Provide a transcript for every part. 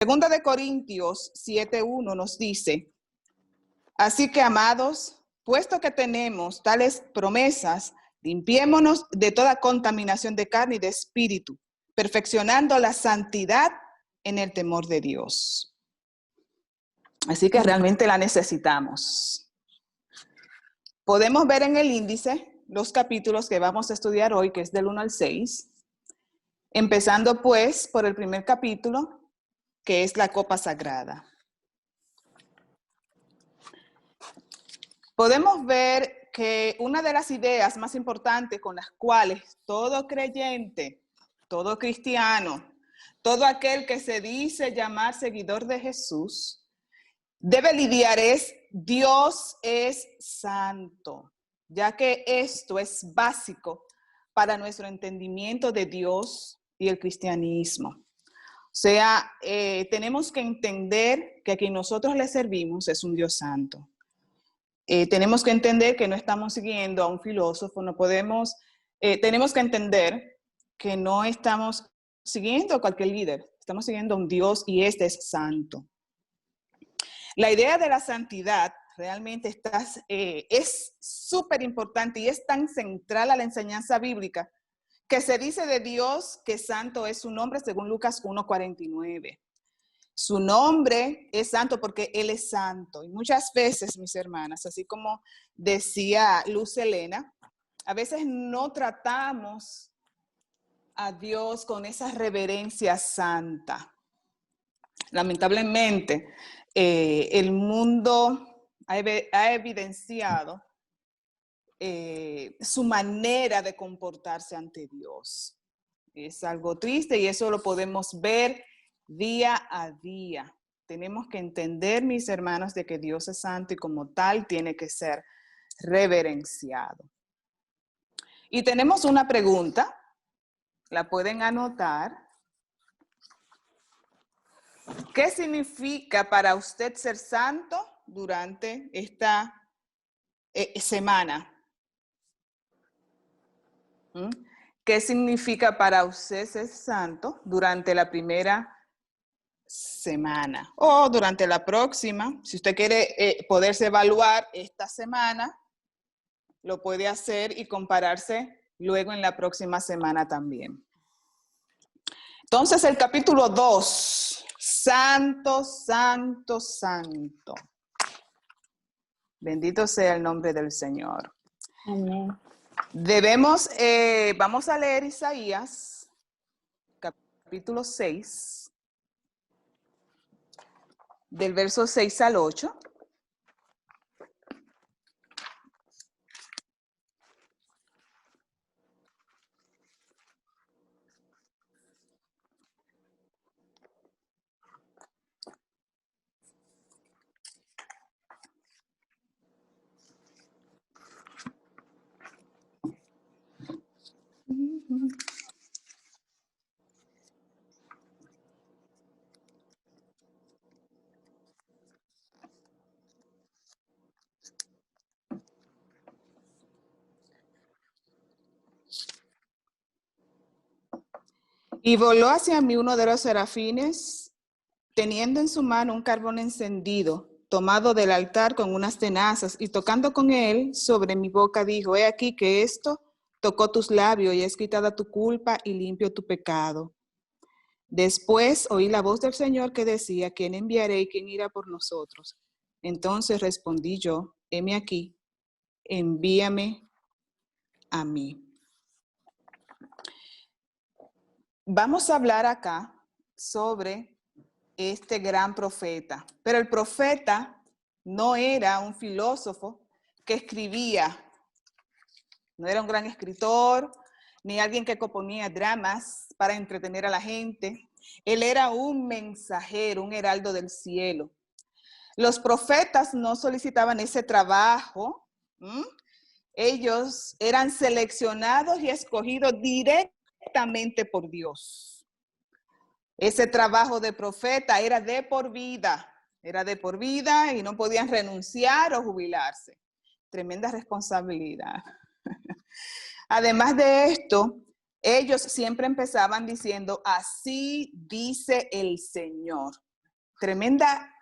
Segunda de Corintios 7:1 nos dice, así que, amados, puesto que tenemos tales promesas, limpiémonos de toda contaminación de carne y de espíritu, perfeccionando la santidad en el temor de Dios. Así que realmente la necesitamos. Podemos ver en el índice los capítulos que vamos a estudiar hoy, que es del 1 al 6, empezando pues por el primer capítulo, que es la copa sagrada. Podemos ver que una de las ideas más importantes con las cuales todo creyente, todo cristiano, todo aquel que se dice llamar seguidor de Jesús, debe lidiar es Dios es santo, ya que esto es básico para nuestro entendimiento de Dios y el cristianismo. O sea, tenemos que entender que a quien nosotros le servimos es un Dios santo. Tenemos que entender que no estamos siguiendo a un filósofo, no podemos, tenemos que entender que no estamos siguiendo a cualquier líder, estamos siguiendo a un Dios y este es santo. La idea de la santidad realmente es súper importante y es tan central a la enseñanza bíblica que se dice de Dios que santo es su nombre según Lucas 1:49. Su nombre es santo porque Él es santo. Y muchas veces, mis hermanas, así como decía Luz Helena, a veces no tratamos a Dios con esa reverencia santa. Lamentablemente, el mundo ha evidenciado su manera de comportarse ante Dios. Es algo triste y eso lo podemos ver día a día. Tenemos que entender, mis hermanos, de que Dios es santo y como tal tiene que ser reverenciado. Y tenemos una pregunta, la pueden anotar. ¿Qué significa para usted ser santo durante esta semana? ¿Qué significa para usted ser santo durante la primera semana? O durante la próxima, si usted quiere poderse evaluar esta semana, lo puede hacer y compararse luego en la próxima semana también. Entonces el capítulo 2, santo, santo, santo. Bendito sea el nombre del Señor. Amén. Vamos a leer Isaías, capítulo 6, del verso 6 al 8. Y voló hacia mí uno de los serafines, teniendo en su mano un carbón encendido, tomado del altar con unas tenazas, y tocando con él sobre mi boca, dijo, he aquí que esto tocó tus labios, y es quitada tu culpa y limpio tu pecado. Después oí la voz del Señor que decía, ¿quién enviaré y quién irá por nosotros? Entonces respondí yo, heme aquí, envíame a mí. Vamos a hablar acá sobre este gran profeta, pero el profeta no era un filósofo que escribía, no era un gran escritor, ni alguien que componía dramas para entretener a la gente. Él era un mensajero, un heraldo del cielo. Los profetas no solicitaban ese trabajo. Ellos eran seleccionados y escogidos directamente por Dios. Ese trabajo de profeta era de por vida y no podían renunciar o jubilarse. Tremenda responsabilidad. Además de esto, ellos siempre empezaban diciendo, así dice el Señor. tremenda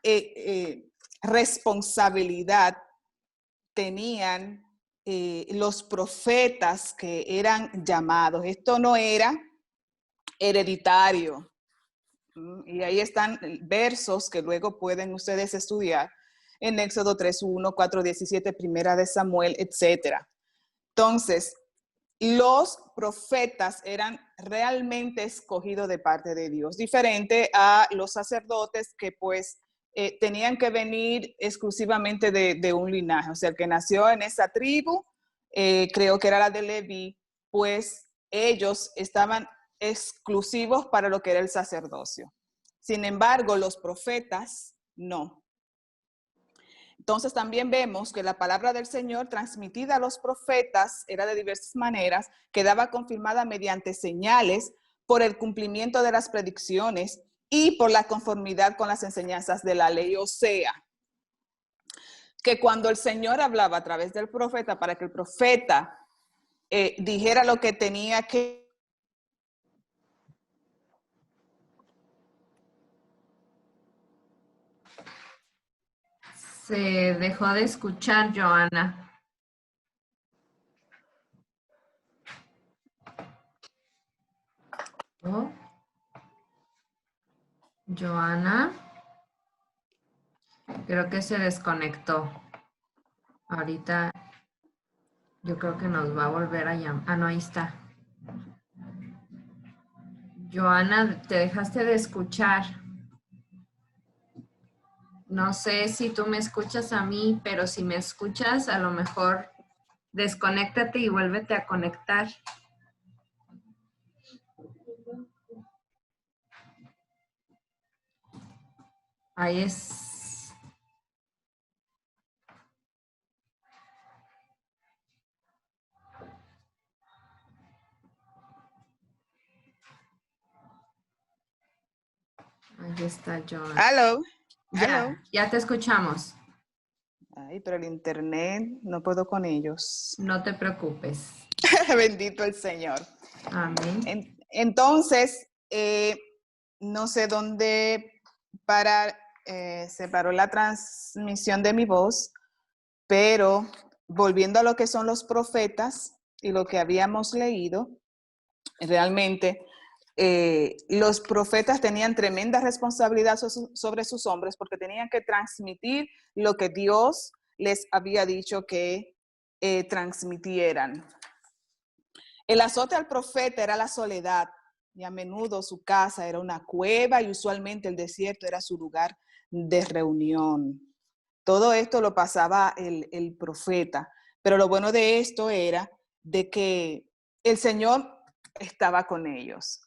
responsabilidad tenían los profetas que eran llamados. Esto no era hereditario. Y ahí están versos que luego pueden ustedes estudiar en Éxodo 3:1, 4:17, Primera de Samuel, etc. Entonces, los profetas eran realmente escogidos de parte de Dios, diferente a los sacerdotes que pues tenían que venir exclusivamente de un linaje. O sea, el que nació en esa tribu, creo que era la de Leví, pues ellos estaban exclusivos para lo que era el sacerdocio. Sin embargo, los profetas no. Entonces también vemos que la palabra del Señor transmitida a los profetas era de diversas maneras, quedaba confirmada mediante señales por el cumplimiento de las predicciones y por la conformidad con las enseñanzas de la ley. O sea, que cuando el Señor hablaba a través del profeta para que el profeta dijera lo que tenía que... Se dejó de escuchar, Joana. ¿Oh? Joana. Creo que se desconectó. Ahorita yo creo que nos va a volver a llamar. Ah, no, ahí está. Joana, te dejaste de escuchar. No sé si tú me escuchas a mí, pero si me escuchas, a lo mejor desconéctate y vuélvete a conectar. Ahí es. Ahí está Joana. Hello. Ya te escuchamos. Ay, pero el internet, no puedo con ellos. No te preocupes. Bendito el Señor. Amén. Entonces, no sé dónde parar, se paró la transmisión de mi voz, pero volviendo a lo que son los profetas y lo que habíamos leído, realmente los profetas tenían tremenda responsabilidad sobre sus hombres porque tenían que transmitir lo que Dios les había dicho que transmitieran. El azote al profeta era la soledad y a menudo su casa era una cueva y usualmente el desierto era su lugar de reunión. Todo esto lo pasaba el profeta, pero lo bueno de esto era de que el Señor estaba con ellos.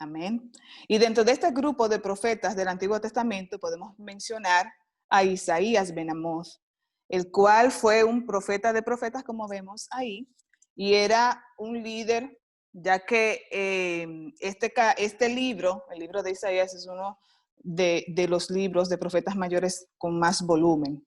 Amén. Y dentro de este grupo de profetas del Antiguo Testamento podemos mencionar a Isaías ben Amoz, el cual fue un profeta de profetas, como vemos ahí, y era un líder, ya que este libro, el libro de Isaías, es uno de los libros de profetas mayores con más volumen.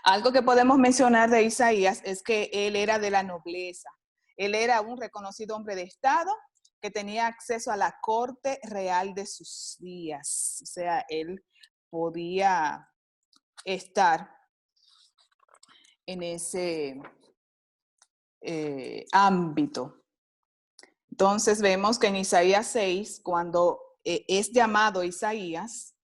Algo que podemos mencionar de Isaías es que él era de la nobleza. Él era un reconocido hombre de Estado que tenía acceso a la corte real de sus días. O sea, él podía estar en ese ámbito. Entonces vemos que en Isaías 6, cuando es llamado Isaías,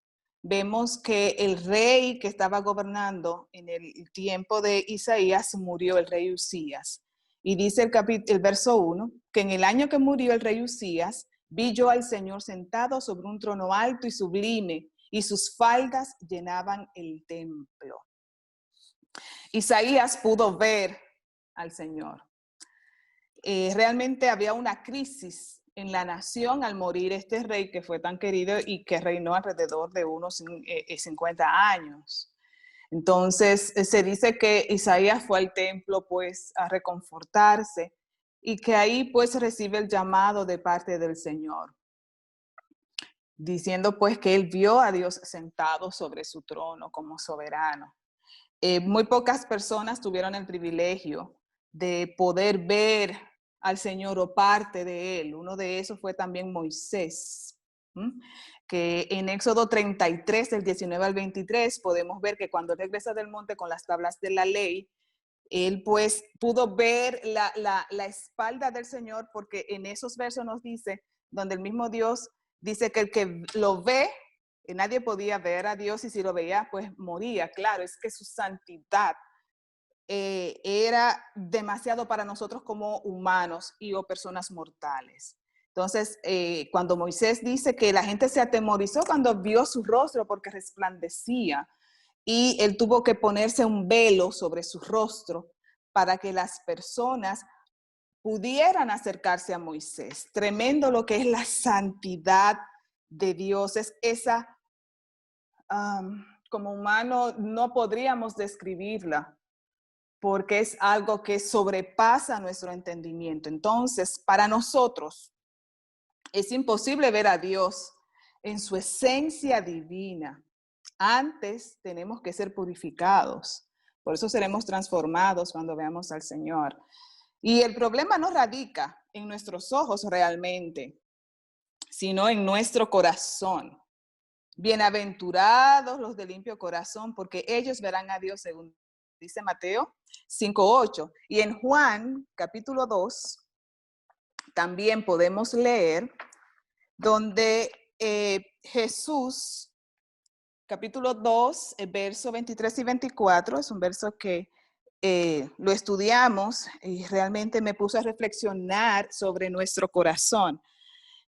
vemos que el rey que estaba gobernando en el tiempo de Isaías murió, el rey Usías. Y dice el verso 1, que en el año que murió el rey Usías, vi yo al Señor sentado sobre un trono alto y sublime, y sus faldas llenaban el templo. Isaías pudo ver al Señor. Realmente había una crisis en la nación al morir este rey que fue tan querido y que reinó alrededor de unos 50 años. Entonces se dice que Isaías fue al templo pues a reconfortarse y que ahí pues recibe el llamado de parte del Señor, diciendo pues que él vio a Dios sentado sobre su trono como soberano. Muy pocas personas tuvieron el privilegio de poder ver al Señor o parte de él. Uno de esos fue también Moisés, que en Éxodo 33, del 19 al 23, podemos ver que cuando regresa del monte con las tablas de la ley, él pues pudo ver la espalda del Señor, porque en esos versos nos dice, donde el mismo Dios dice que el que lo ve, nadie podía ver a Dios, y si lo veía, pues moría. Claro, es que su santidad era demasiado para nosotros como humanos o personas mortales. Entonces, cuando Moisés dice que la gente se atemorizó cuando vio su rostro porque resplandecía, y él tuvo que ponerse un velo sobre su rostro para que las personas pudieran acercarse a Moisés. Tremendo lo que es la santidad de Dios. Es esa, como humano no podríamos describirla, porque es algo que sobrepasa nuestro entendimiento. Entonces, para nosotros es imposible ver a Dios en su esencia divina. Antes tenemos que ser purificados. Por eso seremos transformados cuando veamos al Señor. Y el problema no radica en nuestros ojos realmente, sino en nuestro corazón. Bienaventurados los de limpio corazón, porque ellos verán a Dios, según dice Mateo 5:8. Y en Juan, capítulo 2, también podemos leer donde Jesús, capítulo 2, verso 23 y 24, es un verso que lo estudiamos y realmente me puso a reflexionar sobre nuestro corazón.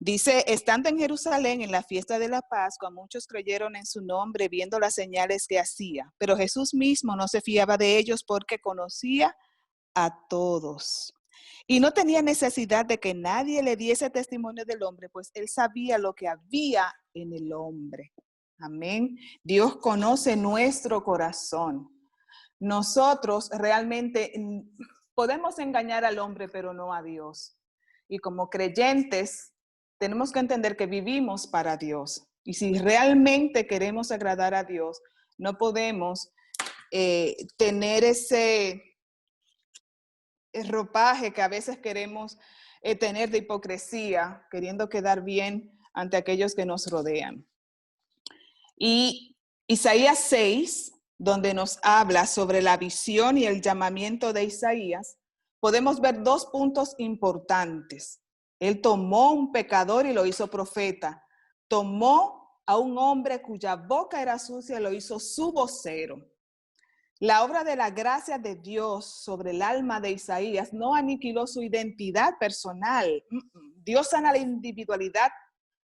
Dice, estando en Jerusalén en la fiesta de la Pascua, muchos creyeron en su nombre viendo las señales que hacía, pero Jesús mismo no se fiaba de ellos porque conocía a todos. Y no tenía necesidad de que nadie le diese testimonio del hombre, pues él sabía lo que había en el hombre. Amén. Dios conoce nuestro corazón. Nosotros realmente podemos engañar al hombre, pero no a Dios. Y como creyentes, tenemos que entender que vivimos para Dios. Y si realmente queremos agradar a Dios, no podemos tener ese ropaje que a veces queremos tener de hipocresía, queriendo quedar bien ante aquellos que nos rodean. Y Isaías 6, donde nos habla sobre la visión y el llamamiento de Isaías, podemos ver dos puntos importantes. Él tomó un pecador y lo hizo profeta. Tomó a un hombre cuya boca era sucia y lo hizo su vocero. La obra de la gracia de Dios sobre el alma de Isaías no aniquiló su identidad personal. Dios sana la individualidad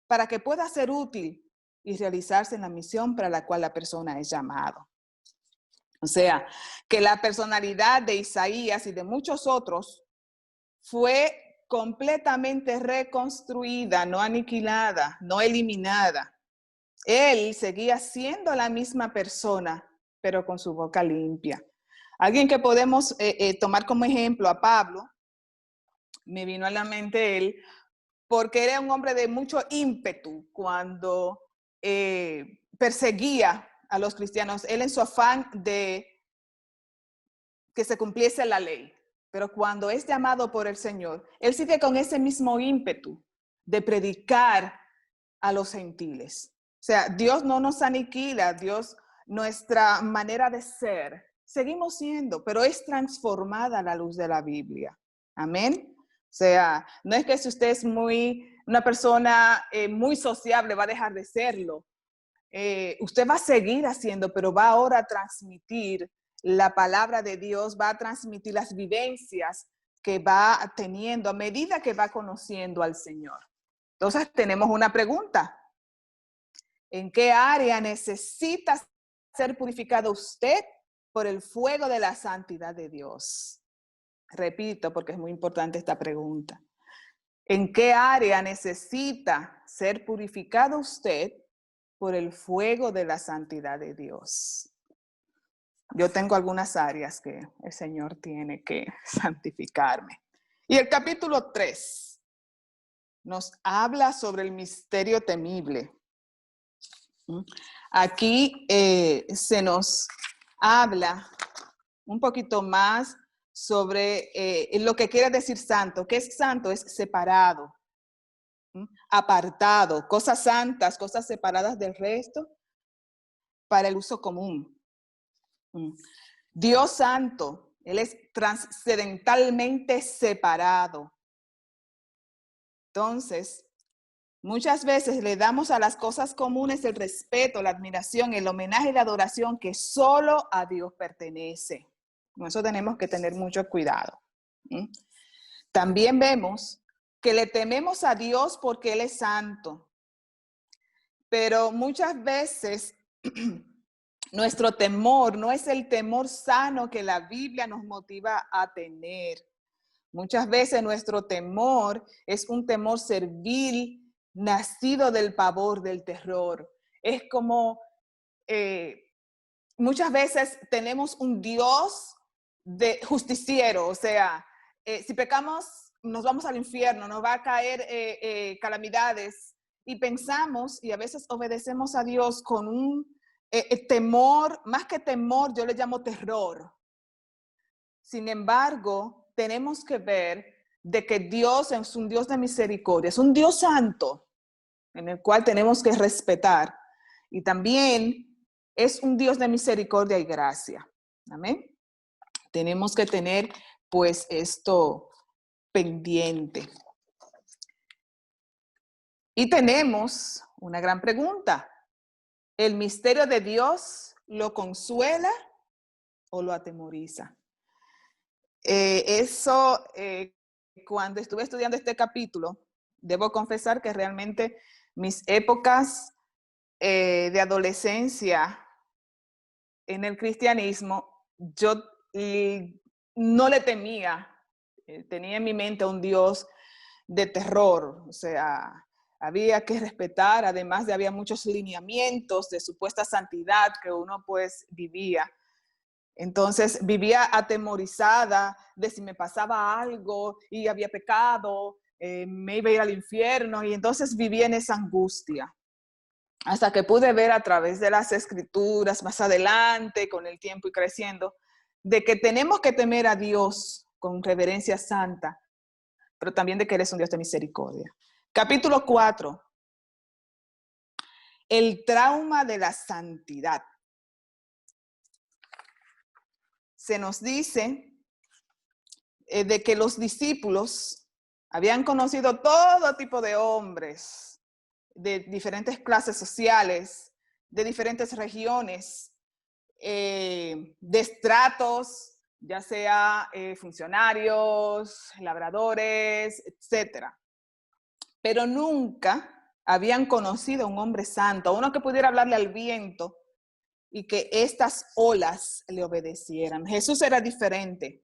para que pueda ser útil y realizarse en la misión para la cual la persona es llamado. O sea, que la personalidad de Isaías y de muchos otros fue completamente reconstruida, no aniquilada, no eliminada. Él seguía siendo la misma persona, pero con su boca limpia. Alguien que podemos tomar como ejemplo a Pablo, me vino a la mente él, porque era un hombre de mucho ímpetu cuando perseguía a los cristianos, él en su afán de que se cumpliese la ley. Pero cuando es llamado por el Señor, él sigue con ese mismo ímpetu de predicar a los gentiles. O sea, Dios no nos aniquila, Dios, nuestra manera de ser, seguimos siendo, pero es transformada a la luz de la Biblia. Amén. O sea, no es que si usted es una persona muy sociable, va a dejar de serlo. Usted va a seguir haciendo, pero va ahora a transmitir la palabra de Dios, va a transmitir las vivencias que va teniendo a medida que va conociendo al Señor. Entonces tenemos una pregunta. ¿En qué área necesita ser purificado usted por el fuego de la santidad de Dios? Repito, porque es muy importante esta pregunta. ¿En qué área necesita ser purificado usted por el fuego de la santidad de Dios? Yo tengo algunas áreas que el Señor tiene que santificarme. Y el capítulo 3 nos habla sobre el misterio temible. Aquí se nos habla un poquito más sobre lo que quiere decir santo. ¿Qué es santo? Es separado. apartado, cosas santas, cosas separadas del resto para el uso común. Dios santo, Él es trascendentalmente separado. Entonces, muchas veces le damos a las cosas comunes el respeto, la admiración, el homenaje y la adoración que solo a Dios pertenece. Con eso tenemos que tener mucho cuidado. También vemos que le tememos a Dios porque Él es santo. Pero muchas veces nuestro temor no es el temor sano que la Biblia nos motiva a tener. Muchas veces nuestro temor es un temor servil, nacido del pavor, del terror. Es como, muchas veces tenemos un Dios de justiciero, o sea, si pecamos nos vamos al infierno, nos va a caer calamidades, y pensamos y a veces obedecemos a Dios con un temor, más que temor, yo le llamo terror. Sin embargo, tenemos que ver de que Dios es un Dios de misericordia, es un Dios santo, en el cual tenemos que respetar. Y también es un Dios de misericordia y gracia. Amén. Tenemos que tener, pues, esto pendiente. Y tenemos una gran pregunta. ¿El misterio de Dios lo consuela o lo atemoriza? Cuando estuve estudiando este capítulo, debo confesar que realmente mis épocas de adolescencia en el cristianismo, yo no le temía, tenía en mi mente a un Dios de terror, o sea, había que respetar, además de había muchos lineamientos de supuesta santidad que uno pues vivía. Entonces vivía atemorizada de si me pasaba algo y había pecado, me iba a ir al infierno, y entonces vivía en esa angustia. Hasta que pude ver a través de las escrituras más adelante, con el tiempo y creciendo, de que tenemos que temer a Dios con reverencia santa, pero también de que Él es un Dios de misericordia. Capítulo 4. El trauma de la santidad. Se nos dice de que los discípulos habían conocido todo tipo de hombres, de diferentes clases sociales, de diferentes regiones, de estratos, ya sea funcionarios, labradores, etc. Pero nunca habían conocido a un hombre santo, a uno que pudiera hablarle al viento y que estas olas le obedecieran. Jesús era diferente.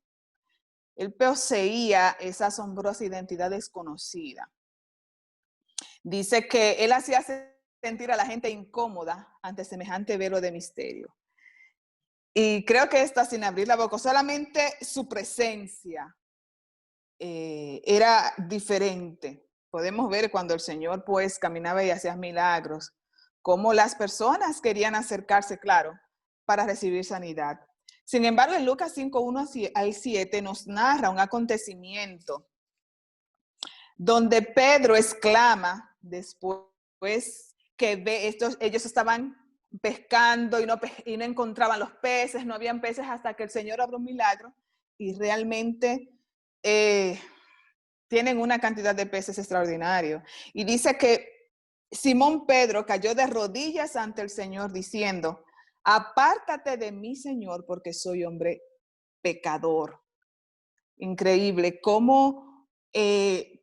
Él poseía esa asombrosa identidad desconocida. Dice que él hacía sentir a la gente incómoda ante semejante velo de misterio. Y creo que esta, sin abrir la boca, solamente su presencia era diferente. Podemos ver cuando el Señor pues caminaba y hacía milagros, cómo las personas querían acercarse, claro, para recibir sanidad. Sin embargo, en Lucas 5, 1 al 7 nos narra un acontecimiento donde Pedro exclama después que ellos estaban pescando y no encontraban los peces, no habían peces, hasta que el Señor abrió un milagro y realmente tienen una cantidad de peces extraordinario. Y dice que Simón Pedro cayó de rodillas ante el Señor diciendo: apártate de mí, Señor, porque soy hombre pecador. Increíble cómo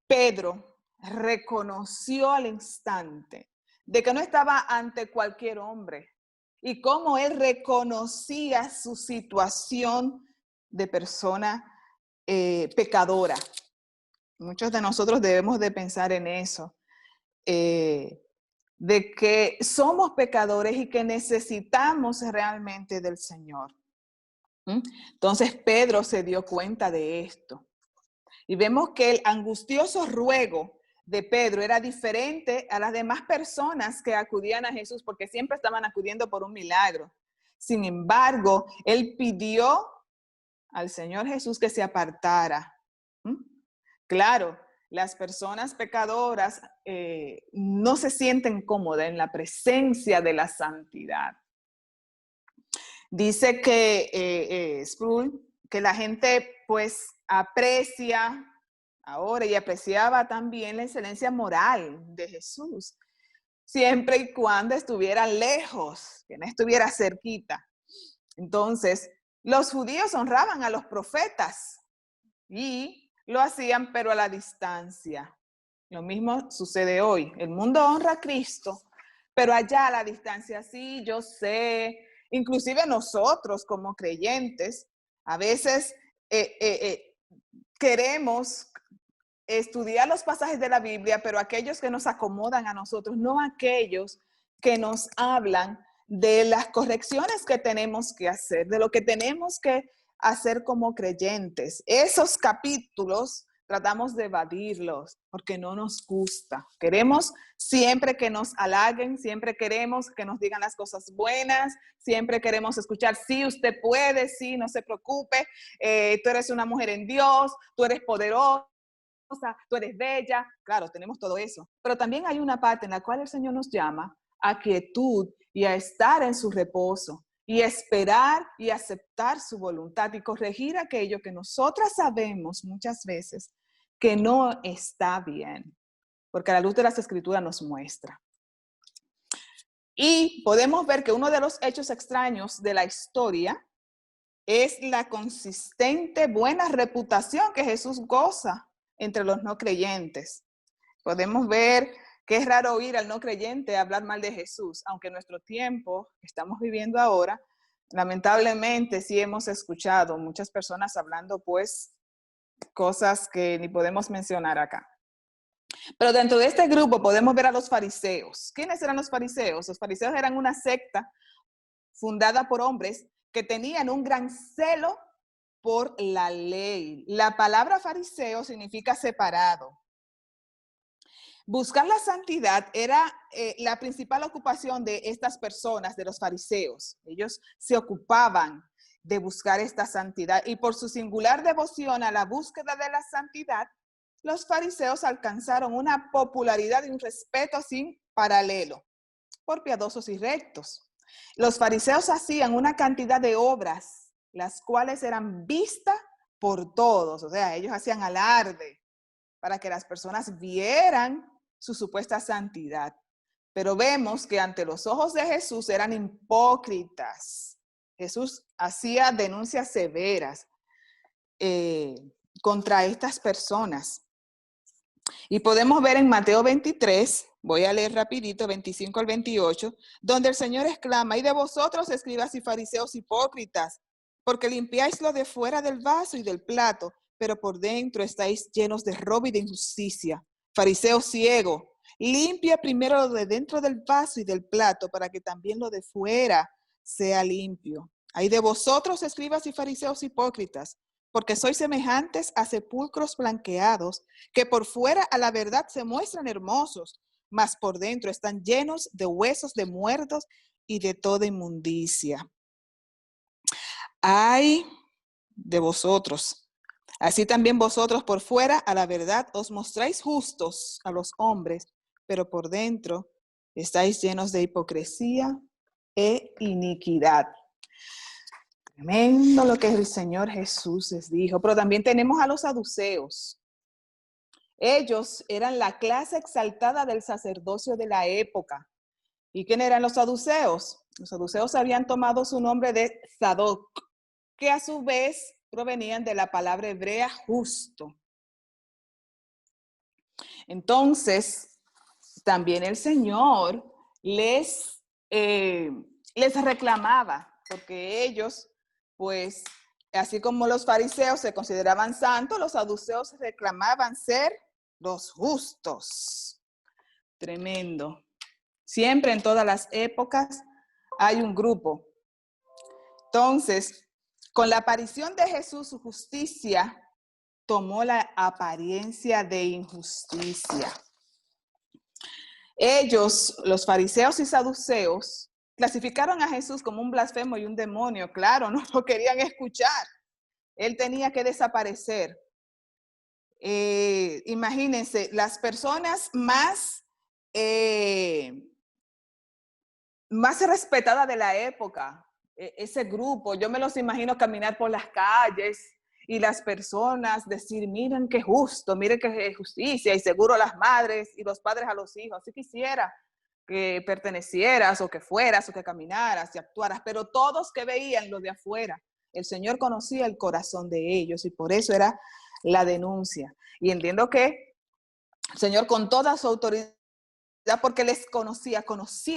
Pedro reconoció al instante de que no estaba ante cualquier hombre, y cómo él reconocía su situación de persona pecadora. Muchos de nosotros debemos de pensar en eso, de que somos pecadores y que necesitamos realmente del Señor. Entonces Pedro se dio cuenta de esto. Y vemos que el angustioso ruego de Pedro era diferente a las demás personas que acudían a Jesús, porque siempre estaban acudiendo por un milagro. Sin embargo, él pidió al Señor Jesús que se apartara. Claro, las personas pecadoras no se sienten cómodas en la presencia de la santidad. Dice que Sproul, que la gente pues aprecia ahora y apreciaba también la excelencia moral de Jesús, siempre y cuando estuviera lejos, que no estuviera cerquita. Entonces, los judíos honraban a los profetas y lo hacían, pero a la distancia. Lo mismo sucede hoy. El mundo honra a Cristo, pero allá a la distancia. Sí, yo sé, inclusive nosotros como creyentes, a veces queremos estudiar los pasajes de la Biblia, pero aquellos que nos acomodan a nosotros, no aquellos que nos hablan de las correcciones que tenemos que hacer, de lo que tenemos que hacer como creyentes. Esos capítulos tratamos de evadirlos porque no nos gusta. Queremos siempre que nos halaguen, siempre queremos que nos digan las cosas buenas, siempre queremos escuchar, sí, usted puede, sí, no se preocupe, tú eres una mujer en Dios, tú eres poderosa, tú eres bella. Claro, tenemos todo eso. Pero también hay una parte en la cual el Señor nos llama a quietud y a estar en su reposo y esperar y aceptar su voluntad y corregir aquello que nosotras sabemos muchas veces que no está bien, porque a la luz de las Escrituras nos muestra. Y podemos ver que uno de los hechos extraños de la historia es la consistente buena reputación que Jesús goza entre los no creyentes. Podemos ver que es raro oír al no creyente hablar mal de Jesús, aunque en nuestro tiempo que estamos viviendo ahora, lamentablemente sí hemos escuchado muchas personas hablando pues cosas que ni podemos mencionar acá. Pero dentro de este grupo podemos ver a los fariseos. ¿Quiénes eran los fariseos? Los fariseos eran una secta fundada por hombres que tenían un gran celo por la ley. La palabra fariseo significa separado. Buscar la santidad era la principal ocupación de estas personas, de los fariseos. Ellos se ocupaban de buscar esta santidad y por su singular devoción a la búsqueda de la santidad, los fariseos alcanzaron una popularidad y un respeto sin paralelo por piadosos y rectos. Los fariseos hacían una cantidad de obras, las cuales eran vistas por todos. O sea, ellos hacían alarde para que las personas vieran su supuesta santidad. Pero vemos que ante los ojos de Jesús eran hipócritas. Jesús hacía denuncias severas contra estas personas. Y podemos ver en Mateo 23, voy a leer rapidito, 25 al 28, donde el Señor exclama, «Y de vosotros, escribas y fariseos hipócritas, porque limpiáis lo de fuera del vaso y del plato, pero por dentro estáis llenos de robo y de injusticia. Fariseo ciego, limpia primero lo de dentro del vaso y del plato, para que también lo de fuera sea limpio. Ay de vosotros, escribas y fariseos hipócritas, porque sois semejantes a sepulcros blanqueados, que por fuera a la verdad se muestran hermosos, mas por dentro están llenos de huesos de muertos y de toda inmundicia. Ay de vosotros, así también vosotros por fuera a la verdad os mostráis justos a los hombres, pero por dentro estáis llenos de hipocresía e iniquidad». Tremendo lo que el Señor Jesús les dijo. Pero también tenemos a los saduceos. Ellos eran la clase exaltada del sacerdocio de la época. ¿Y quién eran los saduceos? Los saduceos habían tomado su nombre de Sadoc, que a su vez provenían de la palabra hebrea justo. Entonces, también el Señor les reclamaba, porque ellos, pues, así como los fariseos se consideraban santos, los saduceos reclamaban ser los justos. Tremendo. Siempre en todas las épocas hay un grupo. Entonces, con la aparición de Jesús, su justicia tomó la apariencia de injusticia. Ellos, los fariseos y saduceos, clasificaron a Jesús como un blasfemo y un demonio. Claro, no lo querían escuchar. Él tenía que desaparecer. Imagínense, las personas más respetadas de la época, ese grupo, yo me los imagino caminar por las calles y las personas decir, miren qué justo, miren qué justicia, y seguro las madres y los padres a los hijos, así quisiera que pertenecieras o que fueras o que caminaras y actuaras, pero todos que veían lo de afuera, el Señor conocía el corazón de ellos y por eso era la denuncia. Y entiendo que el Señor con toda su autoridad, porque les conocía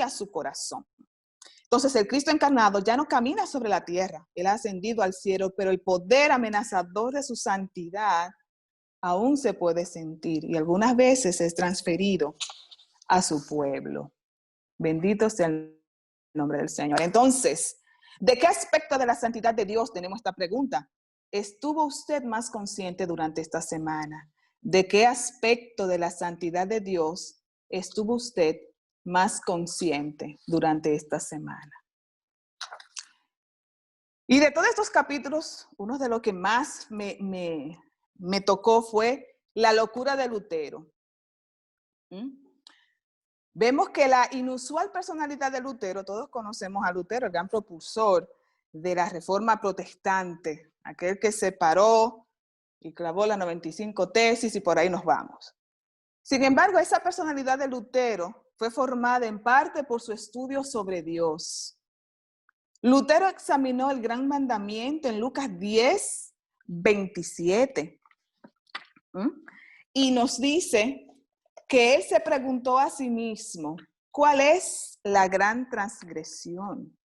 su corazón. Entonces el Cristo encarnado ya no camina sobre la tierra, Él ha ascendido al cielo, pero el poder amenazador de su santidad aún se puede sentir y algunas veces es transferido a su pueblo. Bendito sea el nombre del Señor. Entonces, ¿de qué aspecto de la santidad de Dios tenemos esta pregunta? ¿Estuvo usted más consciente durante esta semana? ¿De qué aspecto de la santidad de Dios estuvo usted más consciente durante esta semana? Y de todos estos capítulos, uno de los que más me tocó fue la locura de Lutero. Vemos que la inusual personalidad de Lutero, todos conocemos a Lutero, el gran propulsor de la Reforma Protestante, aquel que se paró y clavó las 95 tesis y por ahí nos vamos. Sin embargo, esa personalidad de Lutero fue formada en parte por su estudio sobre Dios. Lutero examinó el gran mandamiento en Lucas 10, 27. Y nos dice que él se preguntó a sí mismo, ¿cuál es la gran transgresión?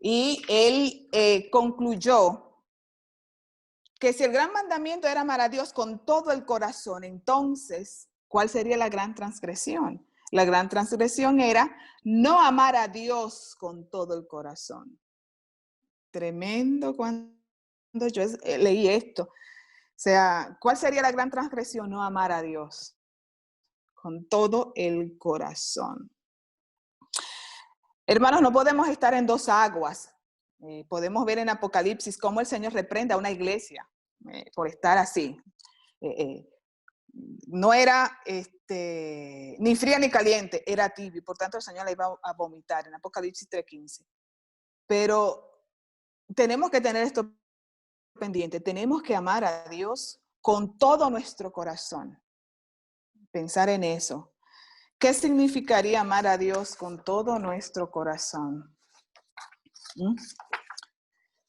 Y él concluyó que si el gran mandamiento era amar a Dios con todo el corazón, entonces, ¿cuál sería la gran transgresión? La gran transgresión era no amar a Dios con todo el corazón. Tremendo cuando yo leí esto. O sea, ¿cuál sería la gran transgresión? No amar a Dios con todo el corazón. Hermanos, no podemos estar en dos aguas. Podemos ver en Apocalipsis cómo el Señor reprende a una iglesia por estar así. No era ni fría ni caliente, era tibio. Por tanto, el Señor la iba a vomitar en Apocalipsis 3:15. Pero tenemos que tener esto pendiente. Tenemos que amar a Dios con todo nuestro corazón. Pensar en eso. ¿Qué significaría amar a Dios con todo nuestro corazón?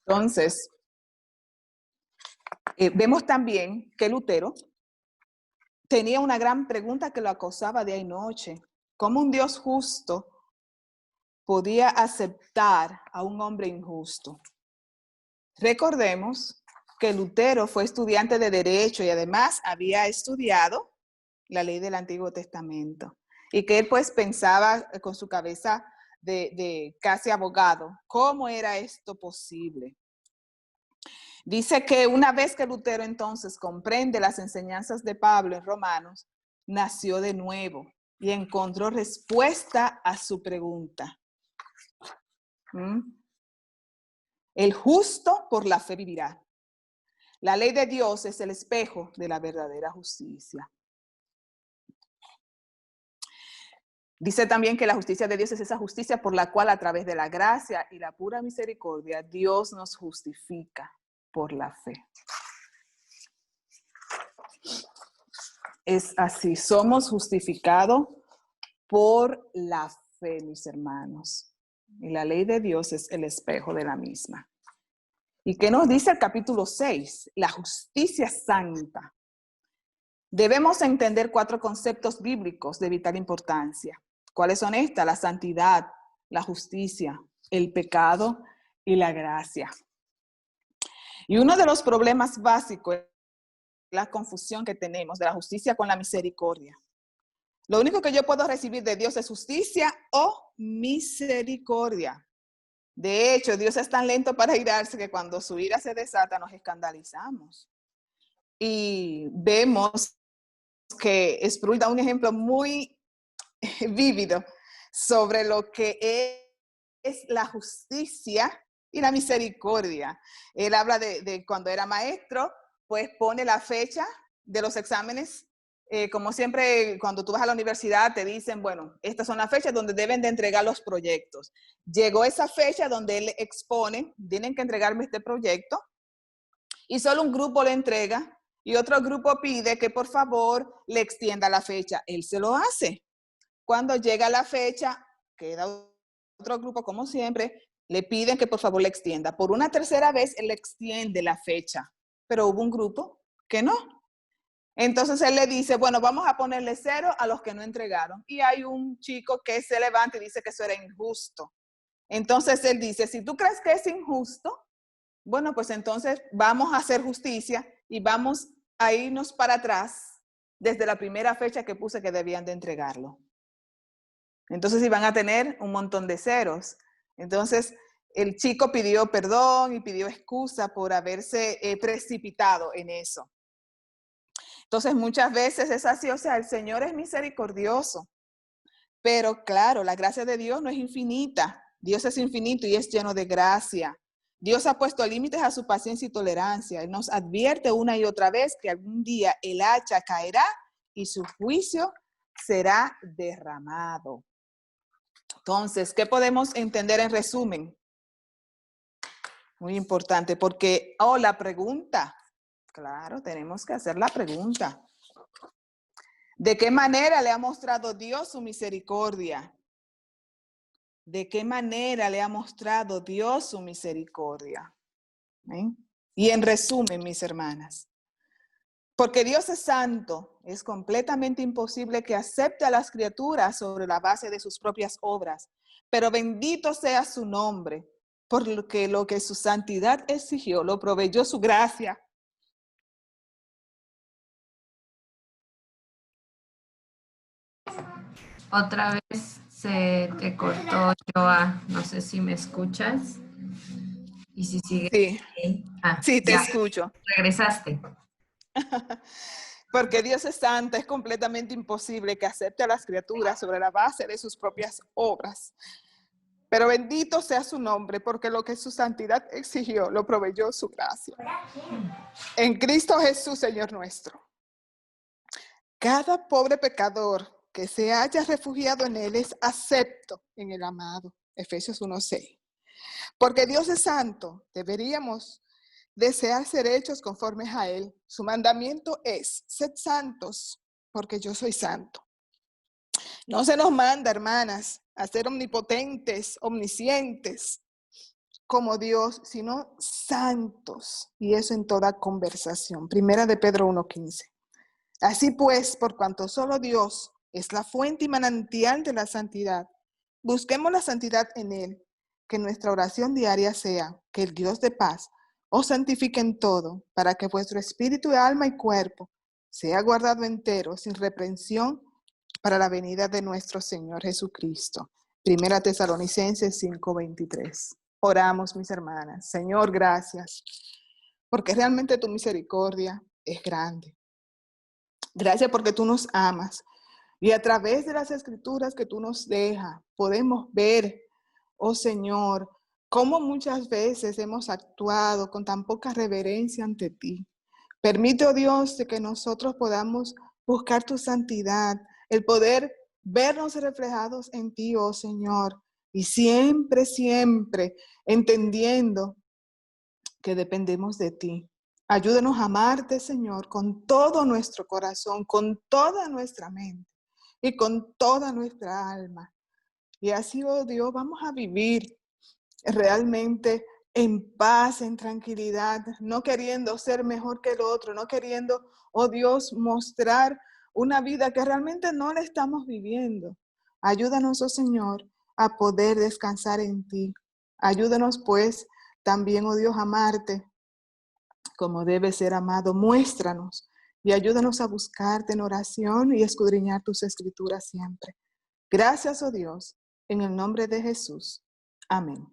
Entonces, vemos también que Lutero tenía una gran pregunta que lo acosaba día y noche. ¿Cómo un Dios justo podía aceptar a un hombre injusto? Recordemos que Lutero fue estudiante de Derecho y además había estudiado la ley del Antiguo Testamento. Y que él pues pensaba con su cabeza de casi abogado, ¿cómo era esto posible? Dice que una vez que Lutero entonces comprende las enseñanzas de Pablo en Romanos, nació de nuevo y encontró respuesta a su pregunta. El justo por la fe vivirá. La ley de Dios es el espejo de la verdadera justicia. Dice también que la justicia de Dios es esa justicia por la cual a través de la gracia y la pura misericordia Dios nos justifica por la fe. Es así, somos justificados por la fe, mis hermanos. Y la ley de Dios es el espejo de la misma. ¿Y qué nos dice el capítulo 6? La justicia santa. Debemos entender 4 conceptos bíblicos de vital importancia. ¿Cuáles son estas? La santidad, la justicia, el pecado y la gracia. Y uno de los problemas básicos es la confusión que tenemos de la justicia con la misericordia. Lo único que yo puedo recibir de Dios es justicia o misericordia. De hecho, Dios es tan lento para irarse que cuando su ira se desata nos escandalizamos. Y vemos que Sproul da un ejemplo muy vívido sobre lo que es la justicia y la misericordia. Él habla de cuando era maestro pues pone la fecha de los exámenes. Como siempre, cuando tú vas a la universidad te dicen, bueno, estas son las fechas donde deben de entregar los proyectos. Llegó esa fecha donde él expone, tienen que entregarme este proyecto, y solo un grupo le entrega y otro grupo pide que por favor le extienda la fecha. Él se lo hace. Cuando llega la fecha, queda otro grupo, como siempre, le piden que por favor le extienda. Por una tercera vez, él le extiende la fecha, pero hubo un grupo que no. Entonces él le dice, bueno, vamos a ponerle 0 a los que no entregaron. Y hay un chico que se levanta y dice que eso era injusto. Entonces él dice, si tú crees que es injusto, bueno, pues entonces vamos a hacer justicia y vamos a irnos para atrás desde la primera fecha que puse que debían de entregarlo. Entonces iban a tener un montón de ceros. Entonces el chico pidió perdón y pidió excusa por haberse precipitado en eso. Entonces muchas veces es así, o sea, el Señor es misericordioso, pero claro, la gracia de Dios no es infinita. Dios es infinito y es lleno de gracia. Dios ha puesto límites a su paciencia y tolerancia. Él nos advierte una y otra vez que algún día el hacha caerá y su juicio será derramado. Entonces, ¿qué podemos entender en resumen? Muy importante, porque, la pregunta. Claro, tenemos que hacer la pregunta. ¿De qué manera le ha mostrado Dios su misericordia? ¿De qué manera le ha mostrado Dios su misericordia? ¿Eh? Y en resumen, mis hermanas, porque Dios es santo, es completamente imposible que acepte a las criaturas sobre la base de sus propias obras, pero bendito sea su nombre, porque lo que su santidad exigió, lo proveyó su gracia. Otra vez se te cortó, Joa. No sé si me escuchas. Y si sigues Sí, ahí. sí, te Ya, escucho. regresaste. Porque Dios es santo, es completamente imposible que acepte a las criaturas sobre la base de sus propias obras. Pero bendito sea su nombre, porque lo que su santidad exigió, lo proveyó su gracia. En Cristo Jesús, Señor nuestro. Cada pobre pecador que se haya refugiado en Él es acepto en el amado. Efesios 1:6. Porque Dios es santo, deberíamos desear ser hechos conformes a Él. Su mandamiento es, sed santos, porque yo soy santo. No se nos manda, hermanas, a ser omnipotentes, omniscientes, como Dios, sino santos. Y eso en toda conversación. Primera de Pedro 1:15. Así pues, por cuanto solo Dios es la fuente y manantial de la santidad, busquemos la santidad en Él. Que nuestra oración diaria sea que el Dios de paz os santifique en todo, para que vuestro espíritu, alma y cuerpo sea guardado entero, sin reprensión, para la venida de nuestro Señor Jesucristo. Primera Tesalonicenses 5:23. Oramos, mis hermanas. Señor, gracias, porque realmente tu misericordia es grande. Gracias porque tú nos amas. Y a través de las escrituras que tú nos dejas, podemos ver, oh Señor, cómo muchas veces hemos actuado con tan poca reverencia ante ti. Permite, oh Dios, de que nosotros podamos buscar tu santidad, el poder vernos reflejados en ti, oh Señor, y siempre, siempre entendiendo que dependemos de ti. Ayúdanos a amarte, Señor, con todo nuestro corazón, con toda nuestra mente y con toda nuestra alma. Y así, oh Dios, vamos a vivir realmente en paz, en tranquilidad, no queriendo ser mejor que el otro, no queriendo, oh Dios, mostrar una vida que realmente no la estamos viviendo. Ayúdanos, oh Señor, a poder descansar en ti. Ayúdanos, pues, también, oh Dios, a amarte como debe ser amado. Muéstranos y ayúdanos a buscarte en oración y escudriñar tus escrituras siempre. Gracias, oh Dios, en el nombre de Jesús. Amén.